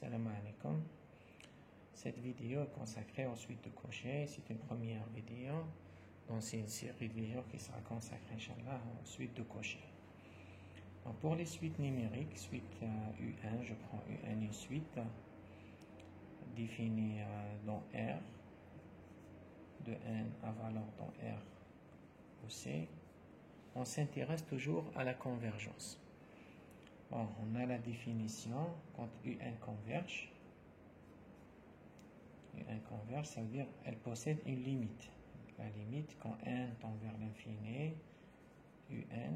Salam alaikum. Cette vidéo est consacrée aux suites de cochers. C'est une première vidéo. Donc c'est une série de vidéos qui sera consacrée, Inch'Allah, aux suites de cochers. Donc pour les suites numériques, suite U1, je prends U1 une suite définie dans R, de N à valeur dans R ou C. On s'intéresse toujours à la convergence. Bon, on a la définition quand U1 converge. U1 converge, ça veut dire qu'elle possède une limite. La limite, quand n tend vers l'infini, Un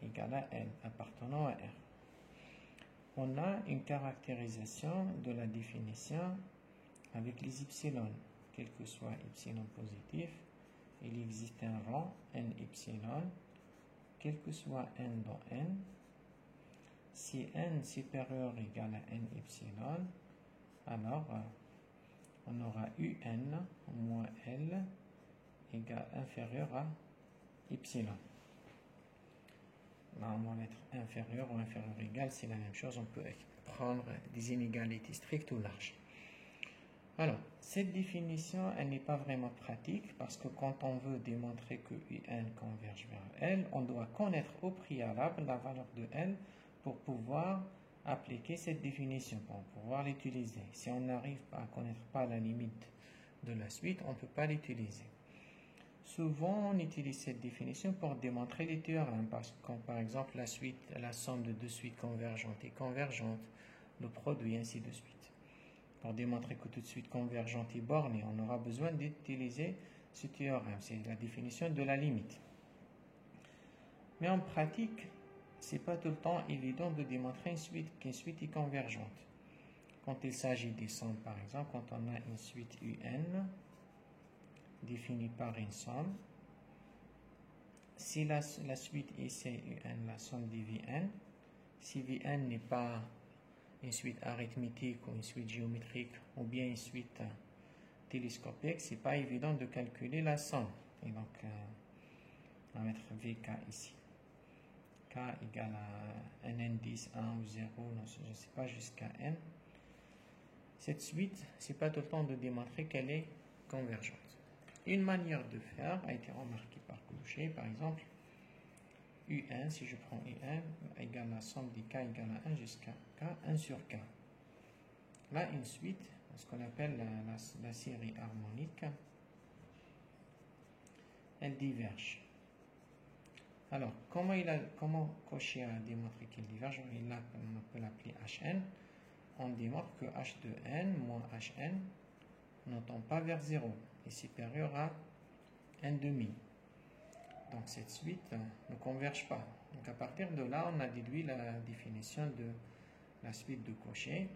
égale à n, appartenant à R. On a une caractérisation de la définition avec les epsilon. Quel que soit epsilon positif, il existe un rang n epsilon, quel que soit n dans n. Si n supérieur égale à n epsilon, alors on aura Un moins L égale inférieur à epsilon. Là, on va mettre inférieur ou inférieur égal, c'est la même chose. On peut prendre des inégalités strictes ou larges. Alors, cette définition, elle n'est pas vraiment pratique parce que quand on veut démontrer que Un converge vers L, on doit connaître au préalable la valeur de L pour pouvoir appliquer cette définition, pour pouvoir l'utiliser. Si on n'arrive pas à connaître pas la limite de la suite, on ne peut pas l'utiliser. Souvent, on utilise cette définition pour démontrer les théorèmes, parce que quand, par exemple, la somme de deux suites convergentes est convergente, le produit, ainsi de suite. Pour démontrer que toute suite convergente est bornée, on aura besoin d'utiliser ce théorème. C'est la définition de la limite. Mais en pratique, ce n'est pas tout le temps évident de démontrer qu'une suite est convergente. Quand il s'agit des sommes, par exemple, quand on a une suite Un définie par une somme, si la suite est Un, la somme des Vn, si Vn n'est pas une suite arithmétique ou une suite géométrique ou bien une suite télescopique, c'est pas évident de calculer la somme. Et donc, on va mettre Vk ici. K égale à un indice 1 ou 0, je ne sais pas, jusqu'à n. Cette suite, c'est pas tout le temps de démontrer qu'elle est convergente. Une manière de faire a été remarquée par Cauchy, par exemple, U1, si je prends U1, égale la somme des K égale à 1 jusqu'à K, 1 sur K. Là, une suite, ce qu'on appelle la série harmonique, elle diverge. Alors, comment Cauchy a démontré qu'elle diverge? On peut l'appeler Hn. On démontre que H de n moins Hn ne tend pas vers 0, est supérieur à 1,5. Donc cette suite ne converge pas. Donc à partir de là, on a déduit la définition de la suite de Cauchy.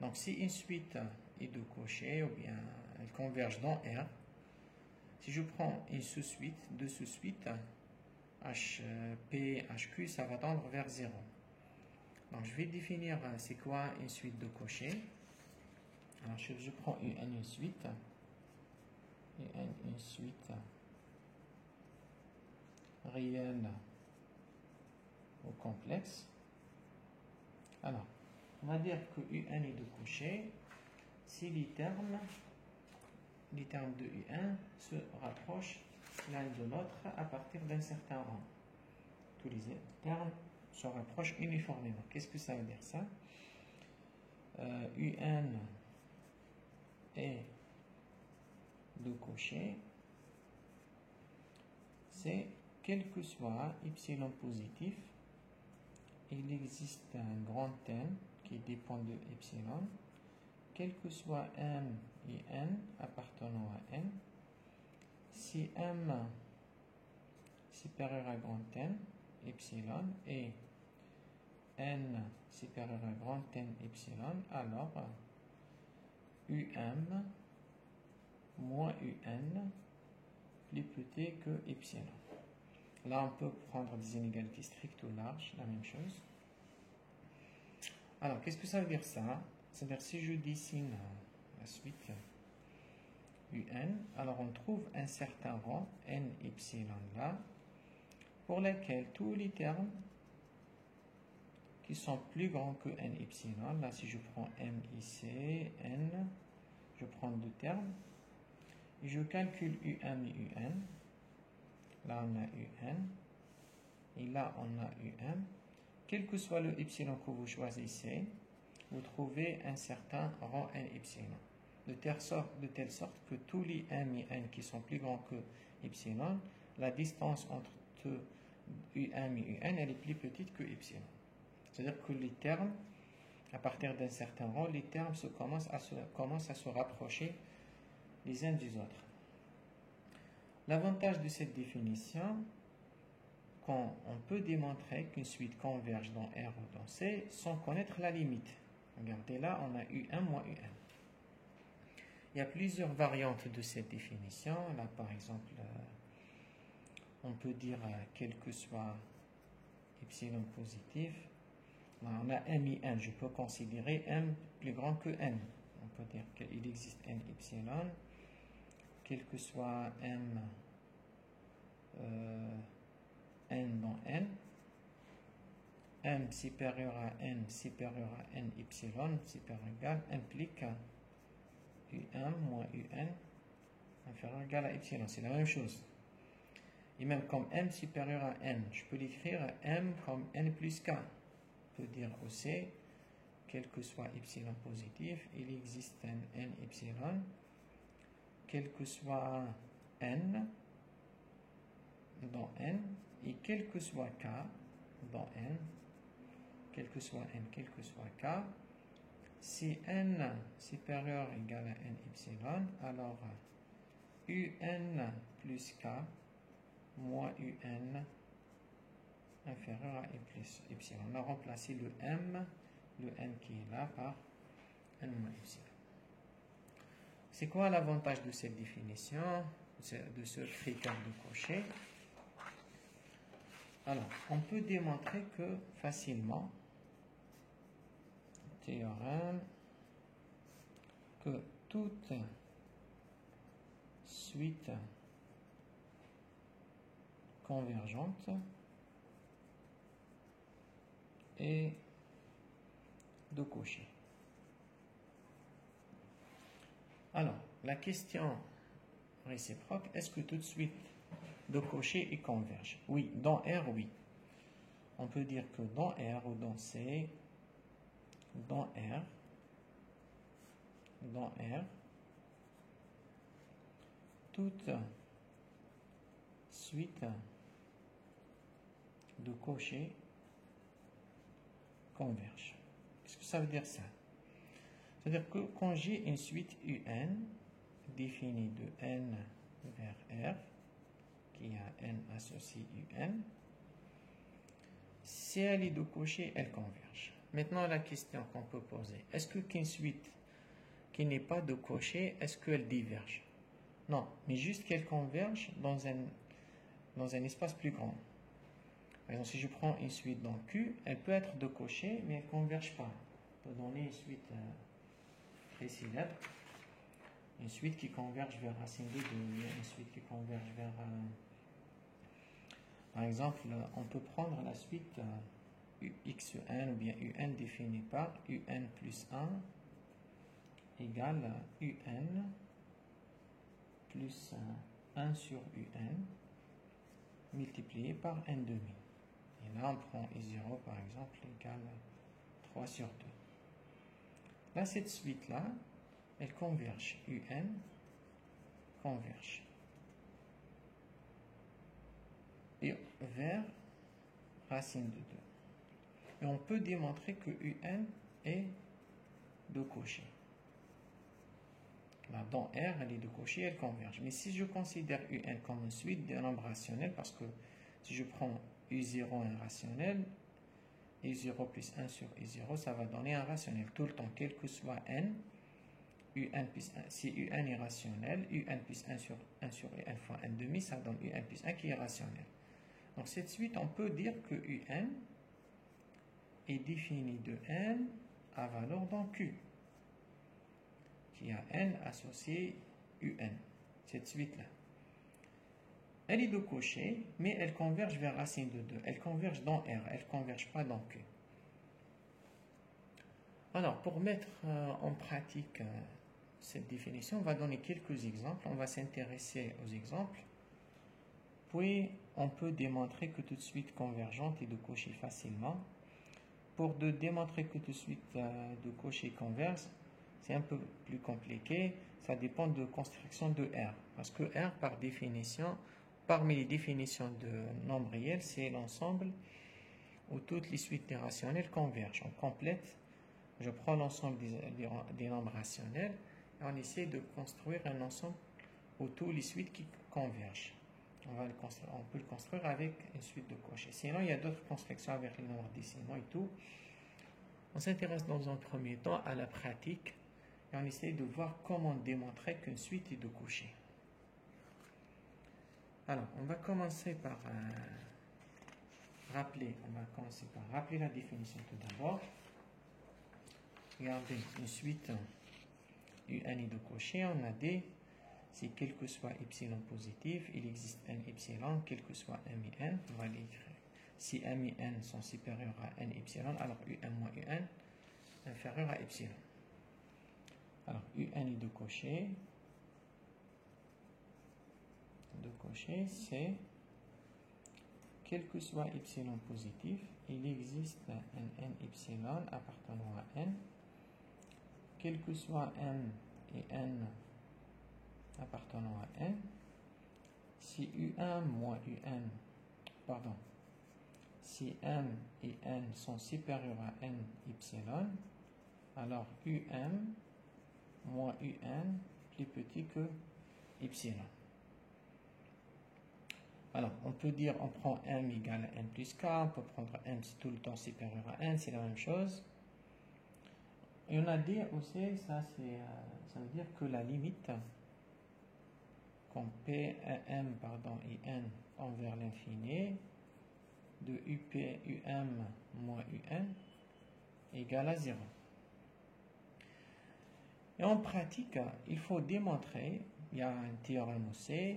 Donc si une suite est de Cauchy, ou bien elle converge dans R, si je prends une sous-suite, deux sous-suites, HP, HQ, ça va tendre vers 0. Donc je vais définir c'est quoi une suite de Cauchy. Alors je prends une suite, une suite réelle ou complexe. Alors, on va dire que Un est de Cauchy si les termes de Un se rapprochent l'un de l'autre à partir d'un certain rang. Tous les termes se rapprochent uniformément. Qu'est-ce que ça veut dire ça? Un est de Cauchy, c'est quel que soit epsilon positif, il existe un grand n qui dépend de epsilon, quel que soit m et n appartenant à n, si m supérieur à grand n, epsilon, et n supérieur à grand n epsilon, alors Um moins Un plus petit que epsilon. Là, on peut prendre des inégalités strictes ou larges, la même chose. Alors, qu'est-ce que ça veut dire ça? C'est-à-dire, si je dessine la suite Un, alors on trouve un certain rang, n epsilon là, pour lequel tous les termes qui sont plus grands que n epsilon. Là, si je prends m ici, n, je prends deux termes, et je calcule um et un. Là, on a un, et là, on a um. Quel que soit le epsilon que vous choisissez, vous trouvez un certain rang n epsilon. De telle sorte que tous les m et n qui sont plus grands que epsilon, la distance entre um et un, elle est plus petite que epsilon. C'est-à-dire que les termes, à partir d'un certain rang, les termes commencent à se rapprocher les uns des autres. L'avantage de cette définition, quand on peut démontrer qu'une suite converge dans R ou dans C sans connaître la limite. Regardez là, on a U1 moins U1. Il y a plusieurs variantes de cette définition. Là, par exemple, on peut dire quel que soit epsilon positif. Là, on a M et N. Je peux considérer M plus grand que N. On peut dire qu'il existe N epsilon. Quel que soit M N dans N, M supérieur à N supérieur à N epsilon supérieur égal implique U1 moins UN inférieur égal à epsilon. C'est la même chose. Et même comme M supérieur à N, je peux l'écrire M comme N plus K. On peut dire aussi, quel que soit epsilon positif, il existe un N epsilon. Quel que soit N dans N, et quel que soit K dans N, quel que soit N, quel que soit K, si N supérieur égal à N epsilon, alors UN plus K moins UN inférieur à N plus epsilon. On a remplacé le M, le N qui est là, par N moins epsilon. C'est quoi l'avantage de cette définition, de ce critère de Cauchy? Alors, on peut démontrer que facilement, théorème, que toute suite convergente est de Cauchy. Alors, la question réciproque, est-ce que toute suite de Cauchy est converge? Oui, dans R, oui. On peut dire que dans R ou dans C, dans R, toute suite de Cauchy converge. Qu'est-ce que ça veut dire ça? C'est-à-dire que quand j'ai une suite UN définie de N vers R, qui a N associé UN, si elle est de Cauchy, elle converge. Maintenant, la question qu'on peut poser, est-ce qu'une suite qui n'est pas de Cauchy, est-ce qu'elle diverge? Non, mais juste qu'elle converge dans un espace plus grand. Par exemple, si je prends une suite dans Q, elle peut être de Cauchy, mais elle ne converge pas. On peut donner une suite très célèbre, une suite qui converge vers racine de 2, une suite qui converge vers... par exemple, on peut prendre la suite UXN ou bien UN définie par UN plus 1 égale UN plus 1 sur UN multiplié par N demi. Et là, on prend I0 par exemple égale 3 sur 2. Là, cette suite-là, elle converge. UN converge. Et vers racine de 2. Et on peut démontrer que UN est de Cauchy. Là, dans R, elle est de Cauchy, elle converge. Mais si je considère UN comme une suite de nombres rationnels, parce que si je prends U0 un rationnel, U0 plus 1 sur U0, ça va donner un rationnel tout le temps, quel que soit N. UN plus 1, si UN est rationnel, UN plus 1 sur UN fois N demi, ça donne UN plus 1 qui est rationnel. Donc cette suite, on peut dire que UN est définie de N à valeur dans Q, qui a N associé UN, cette suite-là. Elle est de Cauchy, mais elle converge vers racine de 2. Elle converge dans R, elle ne converge pas dans Q. Alors, pour mettre en pratique cette définition, on va donner quelques exemples. On va s'intéresser aux exemples. Puis, on peut démontrer que toute suite convergente est de Cauchy facilement. Pour démontrer que toute suite de Cauchy converge, c'est un peu plus compliqué. Ça dépend de construction de R. Parce que R, par définition, parmi les définitions de nombres réels, c'est l'ensemble où toutes les suites des rationnels convergent. On complète, je prends l'ensemble des nombres rationnels et on essaie de construire un ensemble où toutes les suites qui convergent. On peut le construire avec une suite de Cauchy. Sinon, il y a d'autres constructions avec les nombres décimaux et tout. On s'intéresse dans un premier temps à la pratique et on essaie de voir comment démontrer qu'une suite est de Cauchy. Alors, on va commencer par rappeler la définition tout d'abord. Regardez, une suite UN est de Cauchy, on a D. Si quel que soit epsilon positif, il existe n epsilon, quel que soit m et n, on va l'écrire. Si m et n sont supérieurs à n epsilon, alors un moins un inférieur à epsilon. Alors un est de Cauchy. C'est quel que soit epsilon positif, il existe un n epsilon appartenant à n, quel que soit m et n appartenant à n, si un moins si m et n sont supérieurs à n epsilon, alors moins un plus petit que epsilon. Alors, on peut dire, on prend m égale à n plus k, on peut prendre m tout le temps supérieur à n, c'est la même chose. Et on a dit aussi, ça veut dire que la limite, quand P, M, et N tend vers l'infini, de UP, UM moins UN égale à 0. Et en pratique, il faut démontrer, il y a un théorème aussi,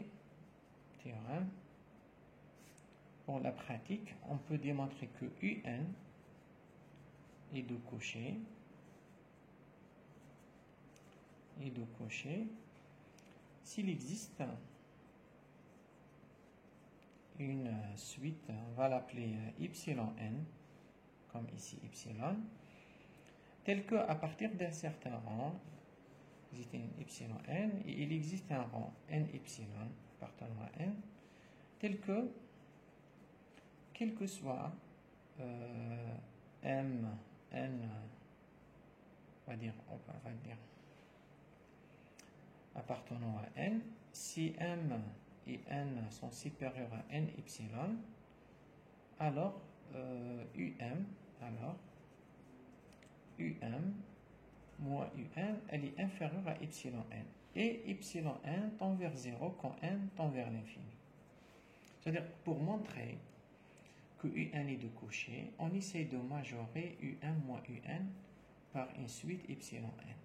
pour la pratique, on peut démontrer que UN est de Cauchy, s'il existe une suite, on va l'appeler epsilon n, comme ici epsilon, tel que à partir d'un certain rang, il existe une epsilon n, et il existe un rang n epsilon appartenant à n, tel que, quel que soit m, n, on va dire appartenant à n, si m et n sont supérieurs à n epsilon, alors um moins un, elle est inférieure à epsilon n. Et epsilon n tend vers 0 quand n tend vers l'infini. C'est-à-dire, pour montrer que un est de Cauchy, on essaie de majorer un moins un par une suite epsilon n.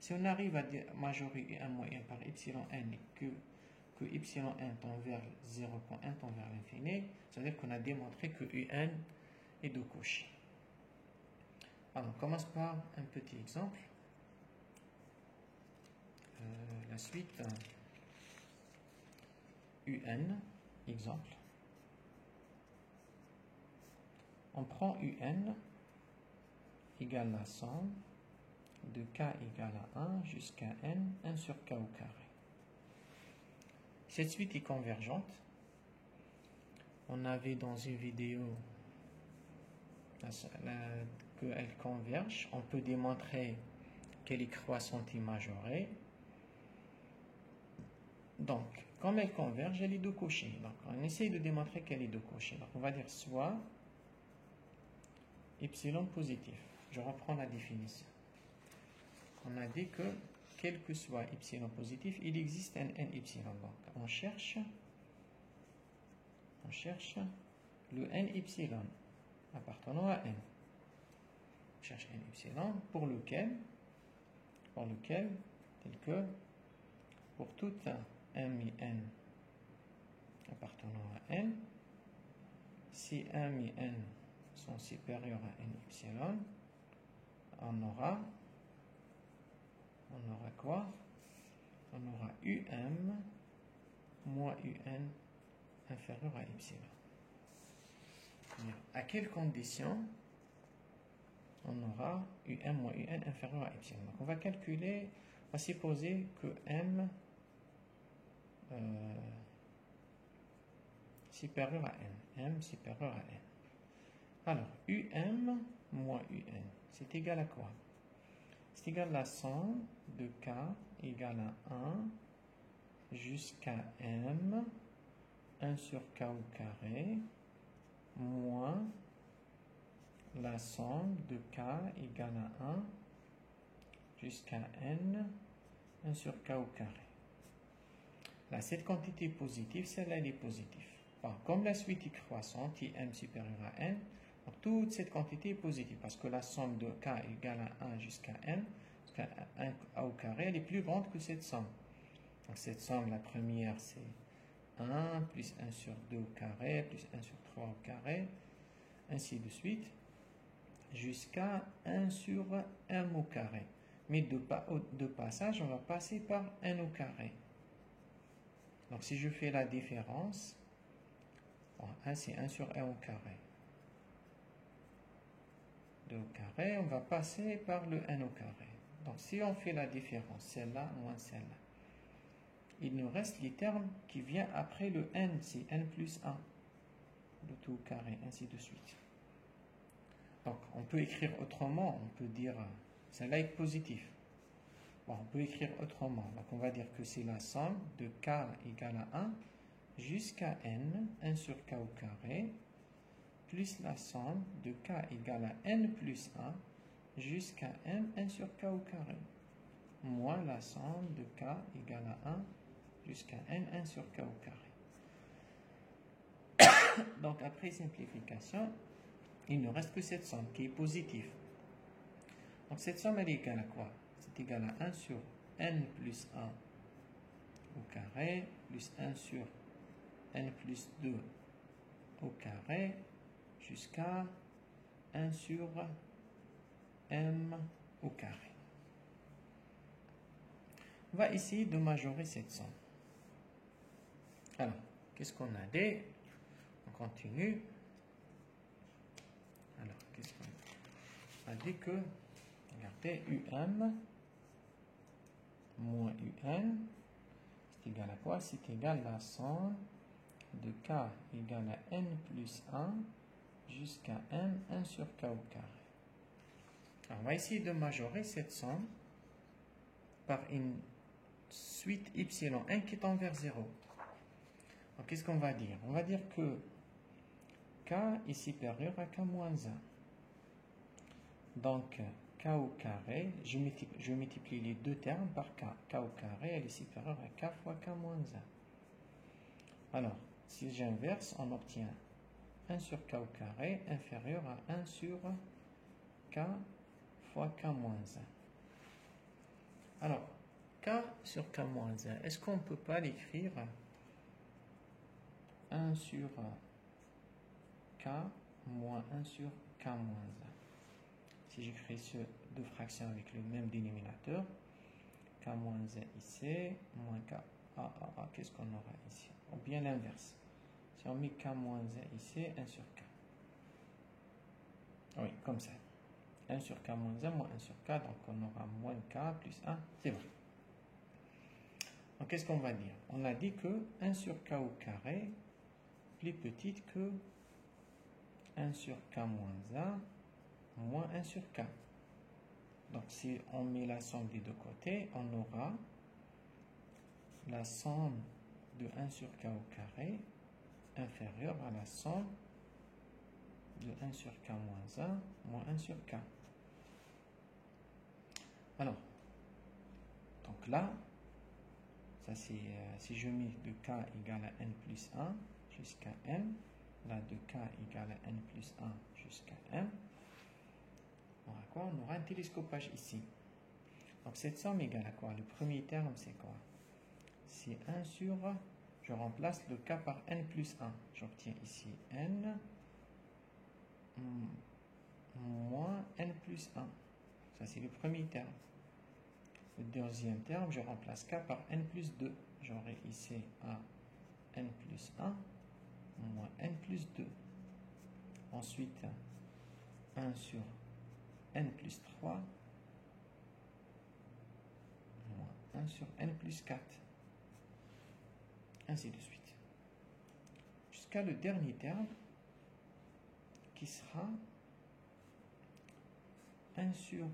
Si on arrive à majorer un moins un par epsilon n et que epsilon n tend vers 0 quand n tend vers l'infini, c'est-à-dire qu'on a démontré que un est de Cauchy. Alors, on commence par un petit exemple. La suite UN, exemple. On prend UN égale la somme de k égale à 1 jusqu'à n, 1 sur k au carré. Cette suite est convergente. On avait dans une vidéo qu'elle converge. On peut démontrer qu'elle est croissante et majorée. Donc, comme elle converge, elle est de Cauchy. Donc, on essaye de démontrer qu'elle est de Cauchy. Donc, on va dire soit epsilon positif. Je reprends la définition. On a dit que, quel que soit epsilon positif, il existe un n epsilon. Donc, on cherche le n epsilon appartenant à n. On cherche n epsilon pour lequel, tel que pour tout m et n appartenant à n, si m et n sont supérieurs à n epsilon, on aura quoi? On aura UM moins UN inférieur à epsilon. À quelles conditions on aura UM moins UN inférieur à epsilon? Donc on va calculer, on va supposer que M supérieur à N. M supérieur à N. Alors, UM moins UN, c'est égal à quoi? C'est égal à la somme de K égale à 1 jusqu'à M, 1 sur K au carré, moins la somme de K égale à 1 jusqu'à N, 1 sur K au carré. Là, cette quantité positive, celle-là, elle est positive. Bon, comme la suite est croissante, M supérieur à N, donc toute cette quantité est positive, parce que la somme de K égale à 1 jusqu'à N, jusqu'à 1 au carré, elle est plus grande que cette somme. Donc cette somme, la première, c'est 1 plus 1 sur 2 au carré, plus 1 sur 3 au carré, ainsi de suite, jusqu'à 1 sur M au carré. Mais de passage, on va passer par N au carré. Donc si je fais la différence, bon, 1 c'est 1 sur n au carré. 2 au carré, on va passer par le n au carré. Donc si on fait la différence, celle-là moins celle-là, il nous reste les termes qui viennent après le n, c'est n plus 1, le tout au carré, ainsi de suite. Donc on peut écrire autrement, on peut dire, celle-là est positive. Bon, on peut écrire autrement, donc on va dire que c'est la somme de k égale à 1 jusqu'à n, 1 sur k au carré, plus la somme de k égale à n plus 1 jusqu'à m, 1 sur k au carré, moins la somme de k égale à 1 jusqu'à n, 1 sur k au carré. Donc après simplification, il ne reste que cette somme qui est positive. Donc cette somme, elle est égale à quoi? C'est égal à 1 sur n plus 1 au carré, plus 1 sur n plus 2 au carré, jusqu'à 1 sur m au carré. On va essayer de majorer cette somme. Alors, qu'est-ce qu'on a dit? On continue. Alors, qu'est-ce qu'on a dit que, regardez, UM moins UN, c'est égal à quoi? C'est égal à la somme de K égale à N plus 1 jusqu'à M, 1 sur K au carré. Alors, on va essayer de majorer cette somme par une suite epsilon 1 qui tend vers 0. Donc, qu'est-ce qu'on va dire? On va dire que K est supérieur à K moins 1. Donc, K au carré, je multiplie les deux termes par K. K au carré, elle est supérieure à K fois K moins 1. Alors, si j'inverse, on obtient 1 sur K au carré inférieur à 1 sur K fois K moins 1. Alors, K sur K moins 1, est-ce qu'on ne peut pas l'écrire 1 sur K moins 1 sur K moins 1? Si j'écris ces deux fractions avec le même dénominateur, K moins 1 ici, moins K, qu'est-ce qu'on aura ici? Ou bien l'inverse. Si on met K moins 1 ici, 1 sur K. Oui, comme ça. 1 sur K moins 1, moins 1 sur K, donc on aura moins K plus 1, c'est bon. Donc qu'est-ce qu'on va dire? On a dit que 1 sur K au carré plus petite que 1 sur K moins 1 moins 1 sur K. Donc si on met la somme des deux côtés, on aura la somme de 1 sur K au carré inférieure à la somme de 1 sur K moins 1 moins 1 sur K. Alors, donc là, ça c'est, si je mets de K égale à N plus 1 jusqu'à M, là de K égale à N plus 1 jusqu'à M, on aura quoi? On aura un télescopage ici. Donc cette somme égale à quoi? Le premier terme c'est quoi? C'est 1 sur, je remplace le K par N plus 1. J'obtiens ici N moins N plus 1. Ça, c'est le premier terme. Le deuxième terme, je remplace k par n plus 2. J'aurai ici a n plus 1 moins n plus 2. Ensuite, 1 sur n plus 3 moins 1 sur n plus 4. Ainsi de suite. Jusqu'à le dernier terme qui sera 1 sur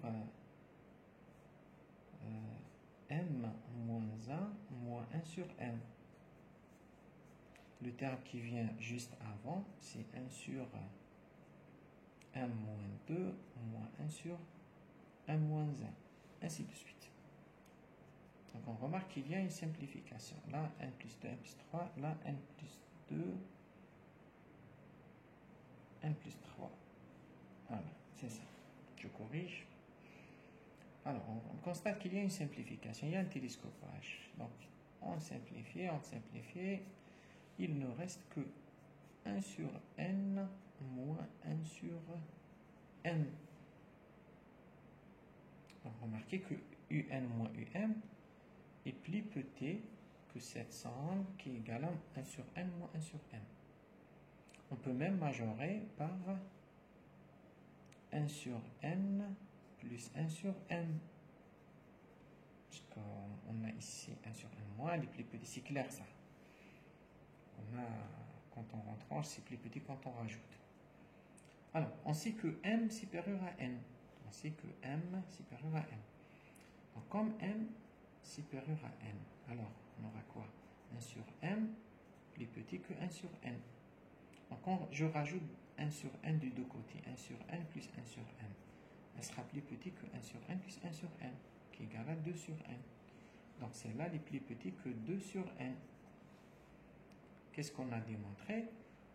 m moins 1 moins 1 sur m. Le terme qui vient juste avant, c'est 1 sur m moins 2 moins 1 sur m moins 1. Ainsi de suite. Donc on remarque qu'il y a une simplification. Là, n plus 2, n plus 3. Là, n plus 2, n plus 3. Voilà, c'est ça. Je corrige. Alors, on constate qu'il y a une simplification. Il y a un télescopage. Donc, on simplifie, on simplifie. Il ne reste que 1 sur n moins 1 sur m. Donc, remarquez que un moins um est plus petit que cette somme qui est égale à 1 sur n moins 1 sur m. On peut même majorer par 1 sur n plus 1 sur m. Parce qu'on a ici 1 sur n moins, il est plus petit. C'est clair ça. Quand on retranche, c'est plus petit quand on rajoute. Alors, on sait que m supérieur à n. On sait que m supérieur à n. Donc, comme m supérieur à n, alors on aura quoi? 1 sur m plus petit que 1 sur n. Donc, quand je rajoute 1 sur n du deux côtés, 1 sur n plus 1 sur n, elle sera plus petit que 1 sur n plus 1 sur n, qui est égal à 2 sur n. Donc, celle-là est plus petit que 2 sur n. Qu'est-ce qu'on a démontré?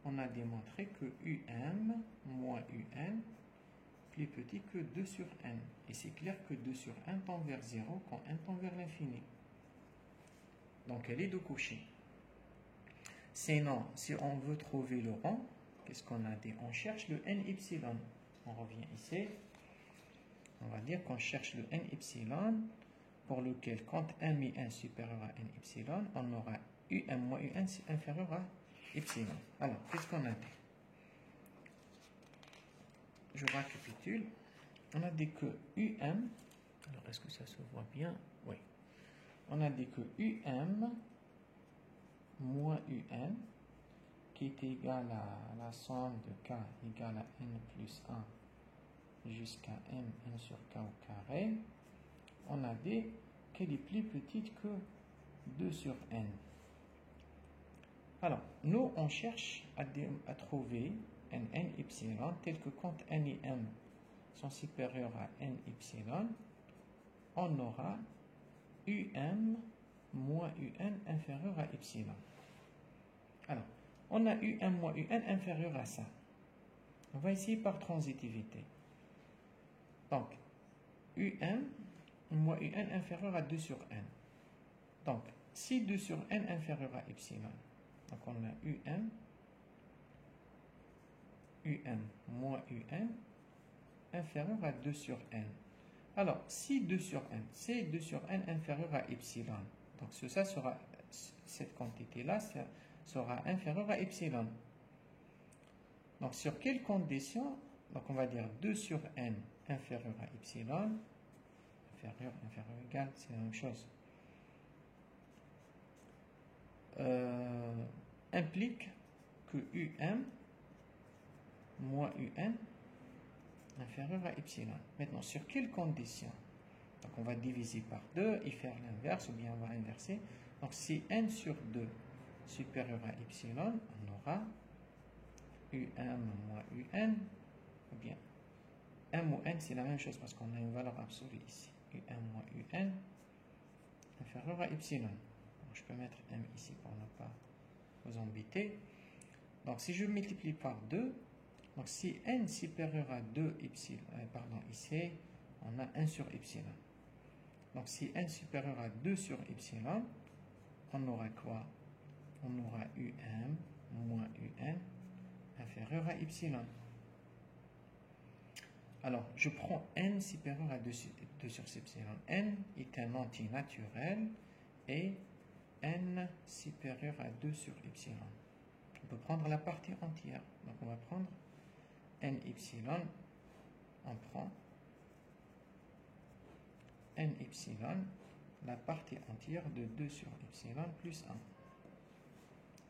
On a démontré que um moins un plus petit que 2 sur n. Et c'est clair que 2 sur n tend vers 0 quand n tend vers l'infini. Donc, elle est de Cauchy. Sinon, si on veut trouver le rang, qu'est-ce qu'on a dit? On cherche le n epsilon. On revient ici. On va dire qu'on cherche le n epsilon pour lequel, quand m est 1 supérieur à n epsilon, on aura um moins un inférieur à epsilon. Alors, qu'est-ce qu'on a dit? Je récapitule. On a dit que alors est-ce que ça se voit bien? Oui. On a dit que um moins un, qui est égal à la somme de k égale à n plus 1 jusqu'à n sur k au carré, on a dit qu'elle est plus petite que 2 sur n. Alors, nous, on cherche à trouver un n epsilon tel que quand n et m sont supérieurs à n epsilon, on aura moins un inférieur à epsilon. Alors, on a moins un inférieur à ça. On va essayer par transitivité. Donc, moins un inférieur à 2 sur n. Donc, si 2 sur n inférieur à epsilon, donc on a moins un inférieur à 2 sur n. Alors, si 2 sur n, c'est 2 sur n inférieur à epsilon. Donc, ça sera, cette quantité-là sera inférieure à epsilon. Donc, sur quelle condition? Donc, on va dire 2 sur n inférieur à epsilon. Inférieur, égal, c'est la même chose. Implique que moins un inférieur à epsilon. Maintenant, sur quelles conditions? Donc, on va diviser par 2 et faire l'inverse, ou bien on va inverser. Donc, si n sur 2 supérieur à epsilon, on aura moins un, ou bien m ou n, c'est la même chose parce qu'on a une valeur absolue ici. moins un inférieur à epsilon. Donc, je peux mettre m ici pour ne pas vous embêter. Donc, si je multiplie par 2, donc si n supérieur à 2 epsilon, ici, on a 1 sur epsilon. Donc, si n supérieur à 2 sur epsilon, on aura quoi? On aura moins un inférieur à epsilon. Alors, je prends n supérieur à 2 sur epsilon. N est un entier naturel et n supérieur à 2 sur epsilon. On peut prendre la partie entière. Donc, on va prendre n epsilon. On prend n epsilon, la partie entière de 2 sur epsilon plus 1,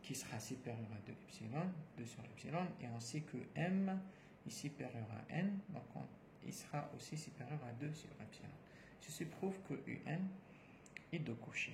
qui sera supérieur à 2 epsilon, 2 sur epsilon, et on sait que m est supérieur à n, donc il sera aussi supérieur à 2 sur epsilon. Ceci prouve que un est de Cauchy.